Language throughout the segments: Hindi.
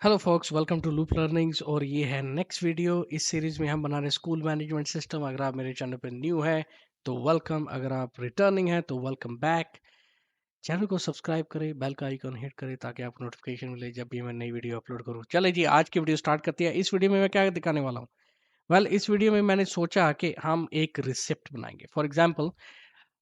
Hello folks, welcome to Loop Learnings. और ये है नेक्स्ट वीडियो इस सीरीज में। हम बना रहे हैं स्कूल मैनेजमेंट सिस्टम। अगर आप मेरे चैनल पर न्यू है तो वेलकम, अगर आप रिटर्निंग है तो वेलकम बैक। चैनल को सब्सक्राइब करें, बेल का आइकन हिट करें ताकि आपको नोटिफिकेशन मिले जब भी मैं नई वीडियो अपलोड करूँ। चले जी, आज की वीडियो स्टार्ट करते हैं। इस वीडियो में मैं क्या दिखाने वाला हूँ? इस वीडियो में मैंने सोचा कि हम एक रिसिप्ट बनाएंगे। फॉर एग्जाम्पल,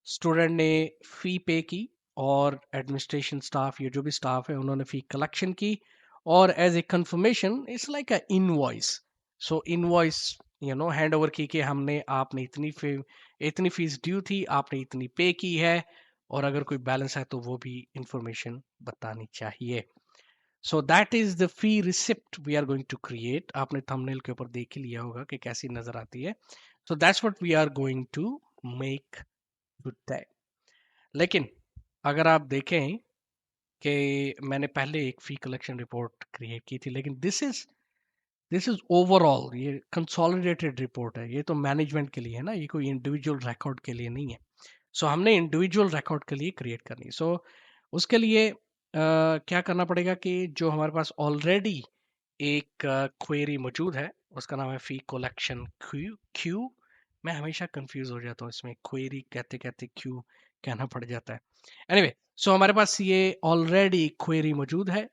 स्टूडेंट ने फी पे की और एडमिनिस्ट्रेशन स्टाफ, ये जो भी स्टाफ है, उन्होंने फी कलेक्शन की। और as a confirmation it's like a invoice. So invoice hand over की कि हमने आपने इतनी फीस ड्यू थी, आपने इतनी पे की है, और अगर कोई बैलेंस है तो वो भी इंफॉर्मेशन बतानी चाहिए। So that is the fee receipt we are going to create. आपने थंबनेल के ऊपर देख ही लिया होगा कि कैसी नजर आती है। So that's what we are going to make today. लेकिन अगर आप देखें कि मैंने पहले एक फी कलेक्शन रिपोर्ट क्रिएट की थी, लेकिन दिस इज ओवरऑल, ये कंसोलिडेटेड रिपोर्ट है। ये तो मैनेजमेंट के लिए है ना, ये कोई इंडिविजुअल रिकॉर्ड के लिए नहीं है। सो हमने इंडिविजुअल रिकॉर्ड के लिए क्रिएट करनी। सो उसके लिए क्या करना पड़ेगा कि जो हमारे पास ऑलरेडी एक क्वेरी मौजूद है, उसका नाम है फी कलेक्शन क्यू क्यू। मैं हमेशा कंफ्यूज हो जाता हूँ इसमें, क्वेरी कहते कहते क्यू कहना पड़ जाता है। एनीवे, सो हमारे पास ये ऑलरेडी क्वेरी मौजूद है।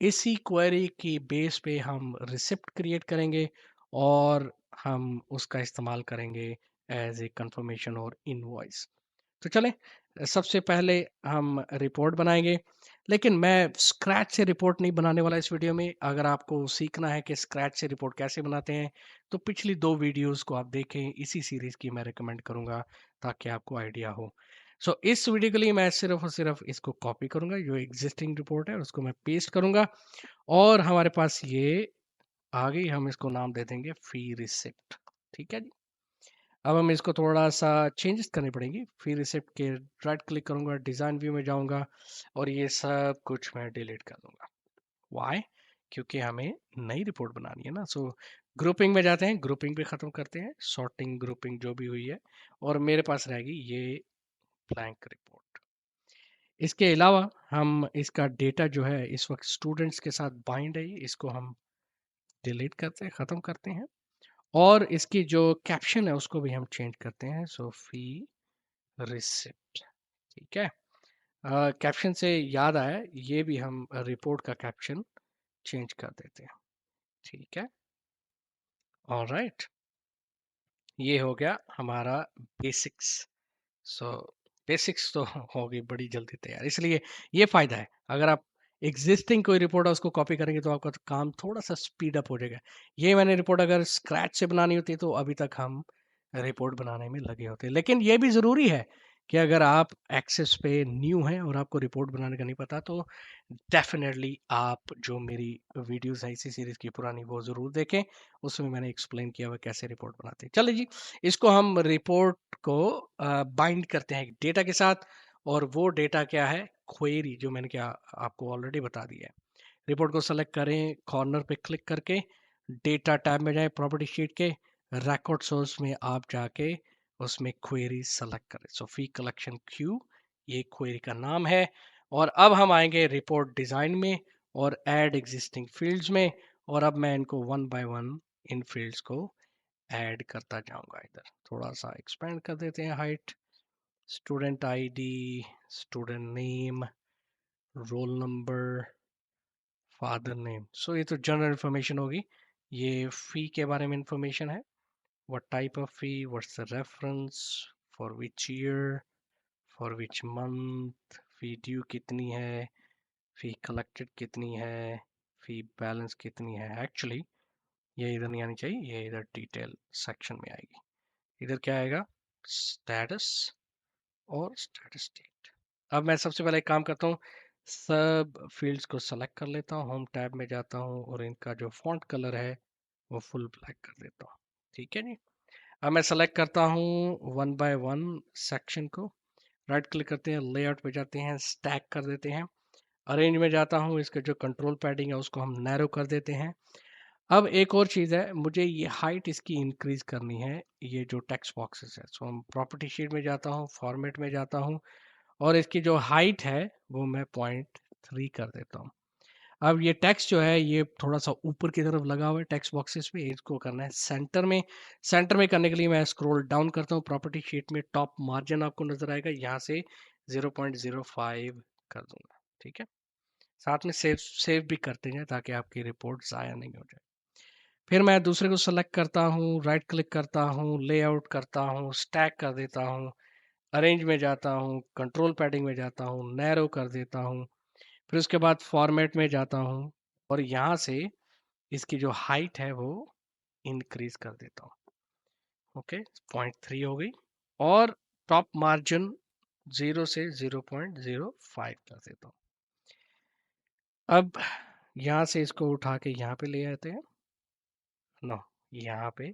इसी क्वेरी की बेस पे हम रिसिप्ट क्रिएट करेंगे और हम उसका इस्तेमाल करेंगे एज ए कंफर्मेशन और इनवॉइस। तो चलें, सबसे पहले हम रिपोर्ट बनाएंगे। लेकिन मैं स्क्रैच से रिपोर्ट नहीं बनाने वाला इस वीडियो में। अगर आपको सीखना है कि स्क्रैच से रिपोर्ट कैसे बनाते हैं तो पिछली दो वीडियोस को आप देखें, इसी सीरीज की मैं रिकमेंड करूंगा ताकि आपको आइडिया हो। सो इस वीडियो के लिए मैं सिर्फ और सिर्फ इसको कॉपी करूंगा, जो एग्जिस्टिंग रिपोर्ट है उसको मैं पेस्ट करूंगा। और हमारे पास ये आ गई, हम इसको नाम दे देंगे फी रिसिप्ट। ठीक है जी। अब हम इसको थोड़ा सा चेंजेस करने पड़ेंगे। फिर इसे के राइट क्लिक करूंगा, डिज़ाइन व्यू में जाऊंगा और ये सब कुछ मैं डिलीट कर दूंगा। वाई? क्योंकि हमें नई रिपोर्ट बनानी है ना। सो ग्रुपिंग में जाते हैं, ग्रुपिंग पे ख़त्म करते हैं, सॉर्टिंग ग्रुपिंग जो भी हुई है, और मेरे पास रहेगी ये ब्लैंक रिपोर्ट। इसके अलावा हम इसका डेटा जो है इस वक्त स्टूडेंट्स के साथ बाइंड है, इसको हम डिलीट करते हैं, ख़त्म करते हैं। और इसकी जो कैप्शन है उसको भी हम चेंज करते हैं। सो फी रिसिप्ट। ठीक है। कैप्शन से याद आया, ये भी हम रिपोर्ट का कैप्शन चेंज कर देते हैं। ठीक है, ऑलराइट। ये हो गया हमारा बेसिक्स। सो बेसिक्स तो होगी बड़ी जल्दी तैयार, इसलिए ये फायदा है। अगर आप एग्जिस्टिंग कोई रिपोर्ट है उसको कॉपी करेंगे तो आपका काम थोड़ा सा स्पीड अप हो जाएगा। ये मैंने रिपोर्ट अगर स्क्रैच से बनानी होती तो अभी तक हम रिपोर्ट बनाने में लगे होते। लेकिन ये भी ज़रूरी है कि अगर आप एक्सेस पे न्यू हैं और आपको रिपोर्ट बनाने का नहीं पता तो डेफिनेटली आप जो मेरी वीडियोस हैं इसी सीरीज़ की पुरानी वो ज़रूर देखें। उसमें मैंने एक्सप्लेन किया हुआ कैसे रिपोर्ट बनाते हैं। चलिए जी, इसको हम रिपोर्ट को बाइंड करते हैं डेटा के साथ। और वो डेटा क्या है? क्वेरी, जो मैंने क्या आपको ऑलरेडी बता दिया है। रिपोर्ट को सेलेक्ट करें, कॉर्नर पे क्लिक करके डेटा टैब में जाएं, प्रॉपर्टी शीट के रिकॉर्ड सोर्स में आप जाके उसमें क्वेरी सेलेक्ट करें। सो फी कलेक्शन क्यू, ये क्वेरी का नाम है। और अब हम आएंगे रिपोर्ट डिजाइन में और ऐड एग्जिस्टिंग फील्ड्स में। और अब मैं इनको वन बाय वन इन फील्ड्स को ऐड करता जाऊंगा। इधर थोड़ा सा एक्सपेंड कर देते हैं height. Student ID, student name, roll number, father name. So ये तो जनरल इंफॉर्मेशन होगी। ये फी के बारे में इंफॉर्मेशन है। What type of fee, what's the reference, for which year, for which month, fee due कितनी है, फी कलेक्टेड कितनी है, फी बैलेंस कितनी है। एक्चुअली ये इधर नहीं आनी चाहिए, ये इधर डिटेल सेक्शन में आएगी। इधर क्या आएगा? स्टेटस और स्टेटस डेट। अब मैं सबसे पहले एक काम करता हूँ, सब फील्ड्स को सेलेक्ट कर लेता हूँ, होम टैब में जाता हूँ और इनका जो फॉन्ट कलर है वो फुल ब्लैक कर देता हूँ। ठीक है जी। अब मैं सेलेक्ट करता हूँ वन बाय वन सेक्शन को, राइट क्लिक करते हैं, लेआउट पे जाते हैं, स्टैक कर देते हैं, अरेंज में जाता हूँ, इसका जो कंट्रोल पैडिंग है उसको हम नैरो कर देते हैं। अब एक और चीज़ है, मुझे ये हाइट इसकी इंक्रीज करनी है, ये जो टेक्स्ट बॉक्सेस है। सो हम प्रॉपर्टी शीट में जाता हूँ, फॉर्मेट में जाता हूँ और इसकी जो हाइट है वो मैं 0.3 कर देता हूँ। अब ये टेक्स्ट जो है ये थोड़ा सा ऊपर की तरफ लगा हुआ है टेक्स्ट बॉक्सेस पे, इसको करना है सेंटर में। सेंटर में करने के लिए मैं स्क्रॉल डाउन करता हूँ, प्रॉपर्टी शीट में टॉप मार्जिन आपको नजर आएगा, यहाँ से 0.05 कर दूंगा। ठीक है, साथ में सेव सेव भी करते हैं ताकि आपकी रिपोर्ट ज़ाया नहीं हो जाए। फिर मैं दूसरे को सेलेक्ट करता हूँ, राइट क्लिक करता हूँ, लेआउट करता हूँ, स्टैक कर देता हूँ, अरेंज में जाता हूँ, कंट्रोल पैडिंग में जाता हूँ, नैरो कर देता हूँ। फिर उसके बाद फॉर्मेट में जाता हूँ और यहाँ से इसकी जो हाइट है वो इंक्रीज कर देता हूँ। ओके, 0.3 हो गई। और टॉप मार्जिन 0 से 0.05 कर देता हूँ। अब यहाँ से इसको उठा के यहाँ पे ले आते हैं। नो, यहाँ पे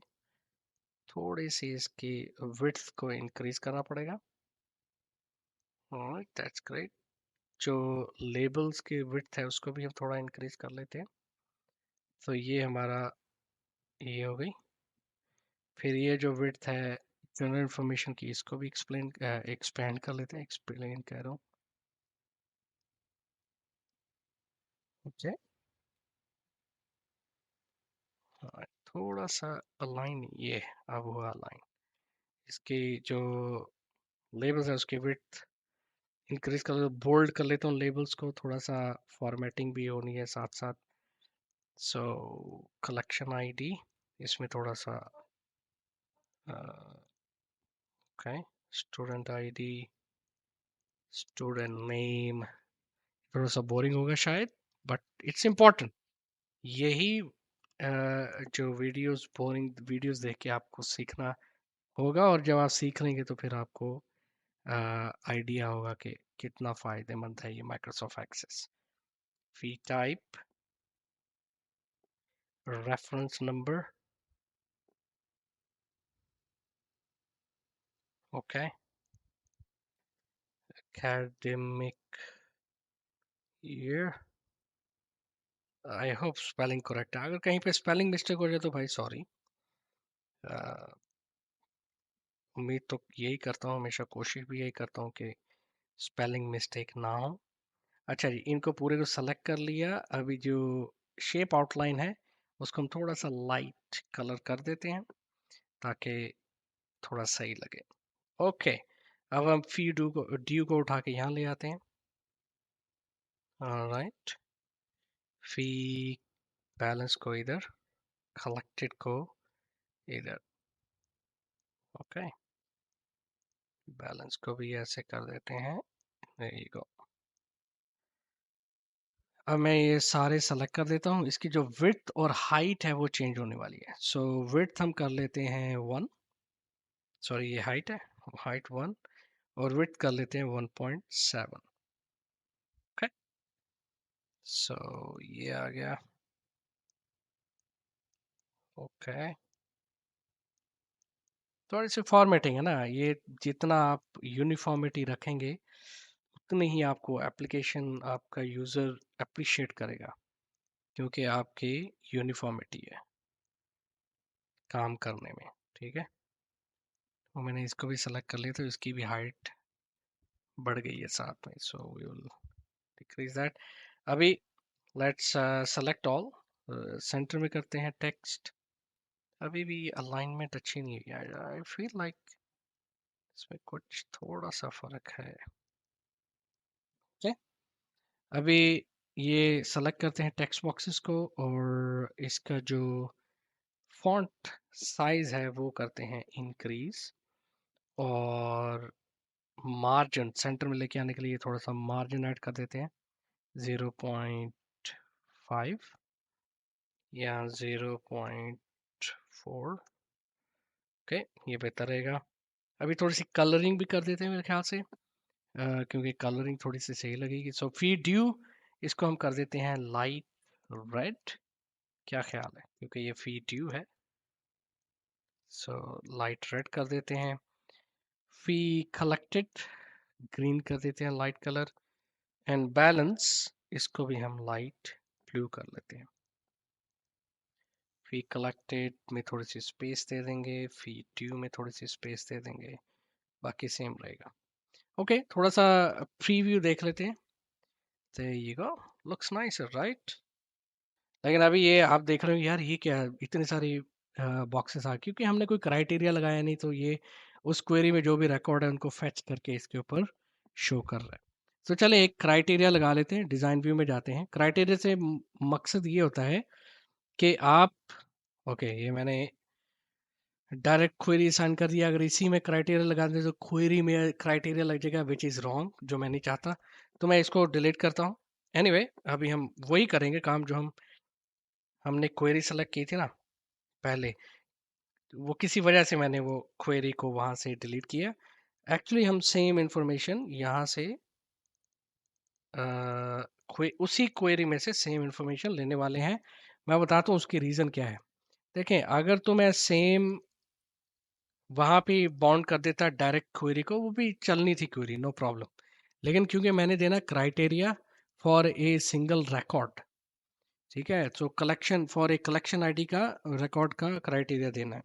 थोड़ी सी इसकी विड्थ को इंक्रीज करना पड़ेगा। That's great. जो लेबल्स की विड्थ है उसको भी हम थोड़ा इंक्रीज कर लेते हैं। तो ये हमारा ये हो गई। फिर ये जो विड्थ है जनरल इंफॉर्मेशन की, इसको भी एक्सपेंड कर लेते हैं, एक्सप्लेन कह रहा हूँ। ओके, हाँ, थोड़ा सा अलाइन, ये अब हुआ अलाइन। इसकी जो लेबल्स है उसकी विड्थ इंक्रीज कर, बोल्ड कर लेता हूँ लेबल्स को, थोड़ा सा फॉर्मेटिंग भी होनी है साथ साथ। सो कलेक्शन आईडी, इसमें थोड़ा सा okay, student ID, student name, थोड़ा सा बोरिंग होगा शायद, बट इट्स इम्पोर्टेंट। यही जो वीडियोस, बोरिंग वीडियोस देख के आपको सीखना होगा, और जब आप सीख लेंगे तो फिर आपको आइडिया होगा कि कितना फायदेमंद है ये Microsoft Access. Fee type, reference number, okay, academic year. I hope spelling correct है, अगर कहीं पे स्पेलिंग मिस्टेक हो जाए तो भाई सॉरी। उम्मीद तो यही करता हूँ, हमेशा कोशिश भी यही करता हूँ कि स्पेलिंग मिस्टेक ना हो। अच्छा जी, इनको पूरे को सेलेक्ट कर लिया। अभी जो शेप आउटलाइन है उसको हम थोड़ा सा लाइट कलर कर देते हैं ताकि थोड़ा सही लगे। ओके, अब हम फी ड्यू को उठा के यहाँ ले आते हैं। राइट, फी बैलेंस को इधर, कलेक्टेड को इधर। ओके, बैलेंस को भी ऐसे कर देते हैं। There you go. अब मैं ये सारे सेलेक्ट कर देता हूँ। इसकी जो विड्थ और हाइट है वो चेंज होने वाली है। सो विड्थ हम कर लेते हैं 1, सॉरी ये हाइट है, हाइट 1, और विड्थ कर लेते हैं 1.7। ओके, सो ये आ गया। ओके, थोड़ी सी फॉर्मेटिंग है ना ये, जितना आप यूनिफॉर्मिटी रखेंगे उतनी ही आपको एप्लीकेशन, आपका यूजर अप्रिशिएट करेगा, क्योंकि आपकी यूनिफॉर्मिटी है काम करने में। ठीक है, और मैंने इसको भी सेलेक्ट कर लिया तो इसकी भी हाइट बढ़ गई है साथ में। So we will decrease that. अभी लेट्स सेलेक्ट ऑल, सेंटर में करते हैं टेक्स्ट। अभी भी अलाइनमेंट अच्छी नहीं है, आई फील लाइक इसमें कुछ थोड़ा सा फर्क है। okay? अभी ये सेलेक्ट करते हैं टेक्स्ट बॉक्सेस को, और इसका जो फॉन्ट साइज है वो करते हैं इंक्रीज, और मार्जिन सेंटर में लेके आने के लिए थोड़ा सा मार्जिन ऐड कर देते हैं, 0.5 या 0.4। ओके, ये बेहतर रहेगा। अभी थोड़ी सी कलरिंग भी कर देते हैं मेरे ख्याल से, क्योंकि कलरिंग थोड़ी सी सही लगेगी। सो फी ड्यू, इसको हम कर देते हैं लाइट रेड। क्या ख्याल है, क्योंकि ये फी ड्यू है। सो लाइट रेड कर देते हैं। फी कलेक्टेड ग्रीन कर देते हैं, लाइट कलर। एंड बैलेंस, इसको भी हम लाइट ब्लू कर लेते हैं। फी कलेक्टेड में थोड़ी सी स्पेस दे देंगे, फी ड्यू में थोड़ी सी स्पेस दे देंगे, बाकी सेम रहेगा। ओके, थोड़ा सा प्रीव्यू देख लेते हैं। There you go. Looks nicer, right? लेकिन अभी ये आप देख रहे हो यार ये क्या है? इतनी सारी बॉक्सेस आ क्योंकि हमने कोई क्राइटेरिया लगाया नहीं तो ये उस क्वेरी में जो भी रिकॉर्ड है उनको फेच करके इसके ऊपर शो कर रहा है। तो चले एक क्राइटेरिया लगा लेते हैं, डिज़ाइन व्यू में जाते हैं। क्राइटेरिया से मकसद ये होता है कि आप ओके ये मैंने डायरेक्ट क्वेरी असाइन कर दिया। अगर इसी में क्राइटेरिया लगा दें तो क्वेरी में क्राइटेरिया लग जाएगा विच इज़ रॉन्ग, जो मैं नहीं चाहता। तो मैं इसको डिलीट करता हूँ। एनीवे अभी हम वही करेंगे काम जो हमने क्वेरी सेलेक्ट की थी ना पहले। वो किसी वजह से मैंने वो क्वेरी को वहां से डिलीट किया। एक्चुअली हम सेम इंफॉर्मेशन यहाँ से उसी क्वेरी में से सेम इंफॉर्मेशन लेने वाले हैं। मैं बताता हूँ उसकी रीज़न क्या है। देखें अगर तो मैं सेम वहां पे बाउंड कर देता डायरेक्ट क्वेरी को, वो भी चलनी थी क्वेरी, नो प्रॉब्लम। लेकिन क्योंकि मैंने देना criteria for a single record, ठीक है, तो collection for a collection ID का रिकॉर्ड का क्राइटेरिया देना है।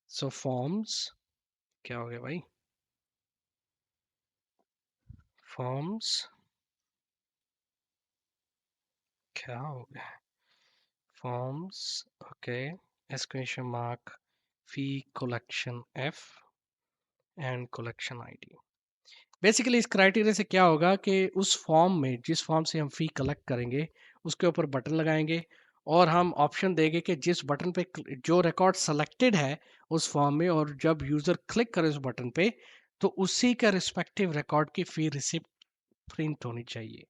सो फॉर्म्स क्या हो गया भाई, फॉर्म्स क्या हो गया, forms okay exclamation mark fee collection F and collection ID. Basically इस क्राइटेरिया से क्या होगा कि उस फॉर्म में जिस फॉर्म से हम फी कलेक्ट करेंगे उसके ऊपर बटन लगाएंगे और हम ऑप्शन देंगे कि जिस बटन पे जो रिकॉर्ड सेलेक्टेड है उस फॉर्म में, और जब यूजर क्लिक करे उस बटन पे तो उसी का रिस्पेक्टिव रिकॉर्ड की फी रिसिप्ट प्रिंट होनी चाहिए।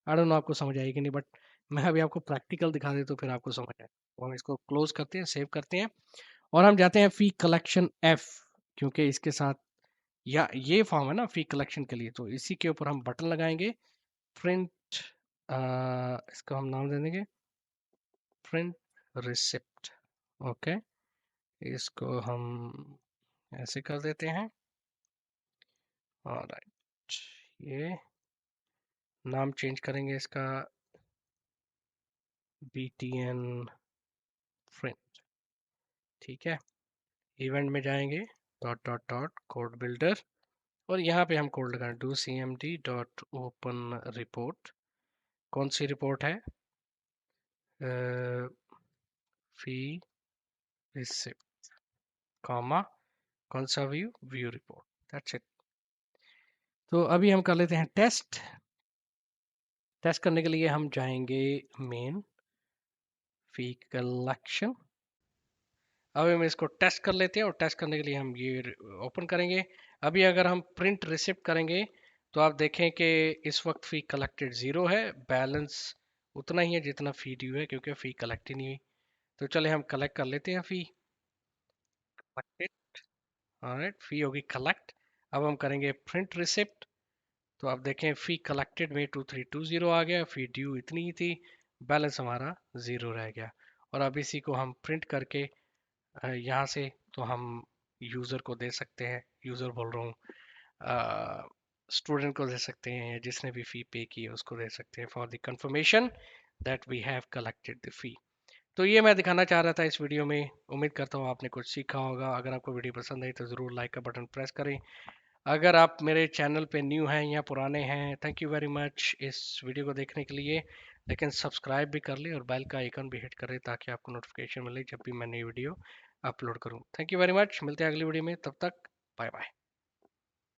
आई डोंट नो आपको समझ आएगी नहीं, बट मैं अभी आपको प्रैक्टिकल दिखा दे तो फिर आपको समझ आए। तो हम इसको क्लोज करते हैं, सेव करते हैं और हम जाते हैं फी कलेक्शन एफ, क्योंकि इसके साथ या ये फॉर्म है ना फी कलेक्शन के लिए, तो इसी के ऊपर हम बटन लगाएंगे प्रिंट, इसको हम नाम दे देंगे प्रिंट रिसिप्ट। ओके इसको हम ऐसे कर देते हैं। ऑलराइट ये नाम चेंज करेंगे इसका btn प्रिंट, ठीक है। इवेंट में जाएंगे dot dot dot code builder और यहाँ पे हम कोड लगाएं do cmd dot open report. कौन सी रिपोर्ट है, फी रिसिप्ट कॉमा कौन सा view, view report, that's it. तो अभी हम कर लेते हैं टेस्ट। टेस्ट करने के लिए हम जाएंगे मेन फी कलेक्शन। अब हम इसको टेस्ट कर लेते हैं और टेस्ट करने के लिए हम ये ओपन करेंगे। अभी अगर हम प्रिंट रिसिप्ट करेंगे तो आप देखें कि इस वक्त फ़ी कलेक्टेड ज़ीरो है, बैलेंस उतना ही है जितना फ़ी ड्यू है क्योंकि फ़ी कलेक्ट ही नहीं हुई। तो चले हम कलेक्ट कर लेते हैं फ़ी कलेक्टेड। ऑलराइट फ़ी होगी कलेक्ट। अब हम करेंगे प्रिंट रिसिप्ट। तो आप देखें फ़ी कलेक्टेड में 2320 आ गया, फ़ी ड्यू इतनी ही थी, बैलेंस हमारा ज़ीरो रह गया। और अब इसी को हम प्रिंट करके यहाँ से तो हम यूज़र को दे सकते हैं, यूज़र बोल रहा हूँ स्टूडेंट को दे सकते हैं या जिसने भी फ़ी पे की है उसको दे सकते हैं for the confirmation that we have collected the fee. तो ये मैं दिखाना चाह रहा था इस वीडियो में। उम्मीद करता हूँ आपने कुछ सीखा होगा। अगर आपको वीडियो पसंद आई तो ज़रूर लाइक का बटन प्रेस करें। अगर आप मेरे चैनल पे न्यू हैं या पुराने हैं, थैंक यू वेरी मच इस वीडियो को देखने के लिए। लेकिन सब्सक्राइब भी कर लें और बेल का आइकन भी हिट करें ताकि आपको नोटिफिकेशन मिले जब भी मैं नई वीडियो अपलोड करूँ। थैंक यू वेरी मच, मिलते हैं अगली वीडियो में, तब तक बाय बाय।